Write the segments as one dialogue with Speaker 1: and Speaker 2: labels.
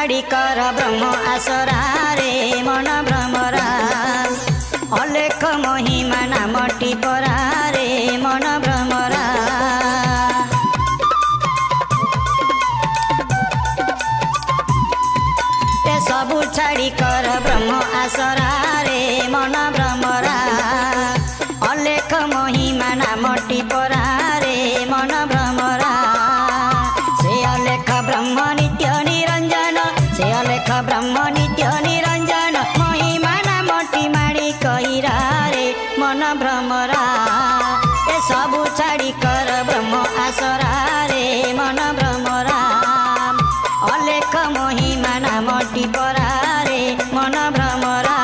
Speaker 1: छाड़ी कर ब्रह्म आसरा रे मन भ्रमरा अलेख महिमा नामटी परा रे मन भ्रमरा ए सबु छाड़ी कर ब्रह्म आसरा रे मन भ्रमरा अलेख महिमा नामटी परा रे मन भ्रमरा से अलेख ब्रह्म नित्य निरंजन से अलेख ब्रह्म नित्य निरंजन महिमा नामटी माड़ी कहिरा रे मन भ्रमरा ए सबु छाड़ी कर ब्रह्म आसरा रे मन भ्रमरा अलेख महिमा नामटी परा रे मन भ्रमरा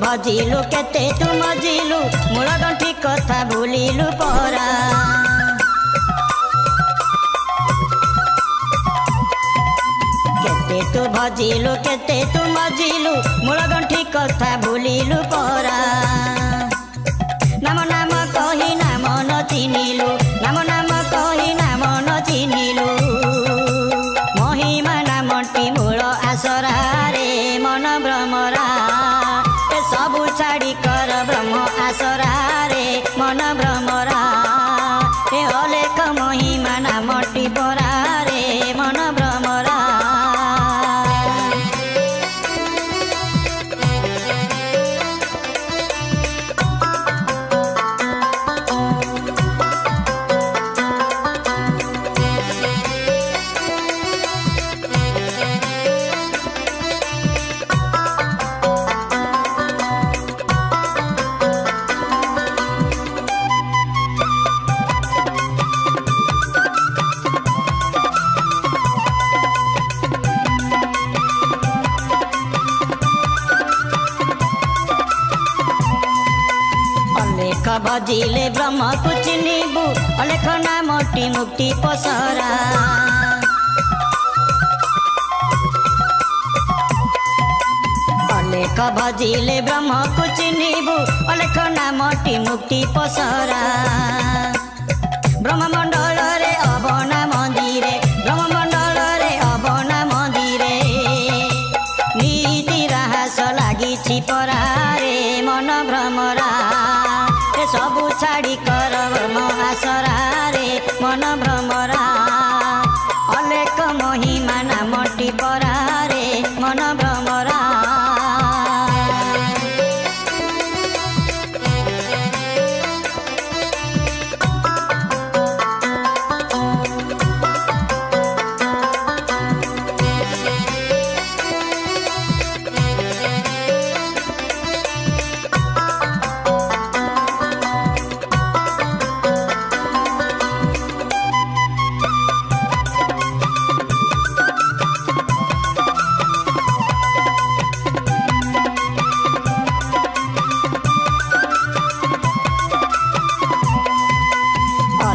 Speaker 1: भजिलु केते तू मजिलु मूल गंठी कथा भूलिलु परा केते तू भजिलु केते तू मजिलु मूल गंठी कथा भूलिलु परा नाम नाम कही नाम न चिनिलु नाम नाम कही नाम न चिनिलु महिमा नामटी मूल आसरा रे मन भ्रमरा सबु छाड़ी कर ब्रह्म आसरा रे मन भ्रमरा ए अलेख महिमा नामटी परा रे मन भ्रमरा भजिले ब्रह्म को चिन्हबु अलेख नामटी मुक्ति पसरा अलेख भजिले ब्रह्म को चिन्हबु अलेख नामटी मुक्ति पसरा ब्रह्ममंडल रे अबना मंदिरे ब्रह्ममंडल रे अबना मंदिरे नीति राहस लागी परा रे मन भ्रमरा सबु छाड़ी कर ब्रह्म आसरा रे मन भ्रमरा अलेख महिमा नामटी परा रे मन भ्रमरा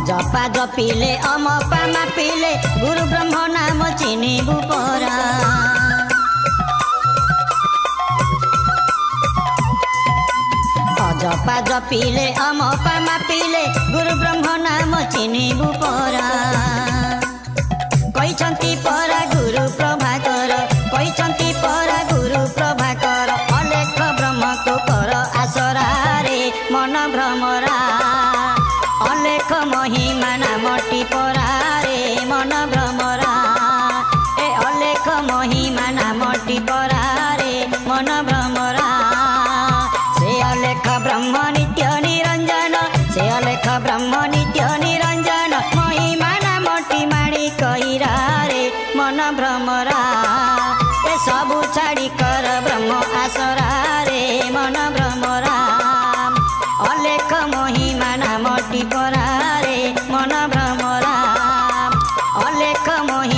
Speaker 1: जपा जपिले अमपा मापिले गुरु ब्रह्म नाम चिन्हबु परा जपा जपिले अमपा मापिले गुरु ब्रह्म नाम चिन्हबु परा कहिसंती परा गुरु प्रभाकर कहिसंती परा गुरु प्रभाकर अलेख ब्रह्म को कर आसरा रे मन भ्रमरा अलेख महिमा नामटी परा रे मन भ्रमरा ए अलेख महिमा नामटी परा रे मन भ्रमरा से अलेख ब्रह्म नित्य निरंजन से अलेख ब्रह्म नित्य निरंजन महिमा नामटी माड़ी कहिरा रे मन भ्रमरा ए सबु छाड़ी कर ब्रह्म आसरा रे मन भ्रमरा अलेख महिमा नामटी ଅଲେଖ ମହି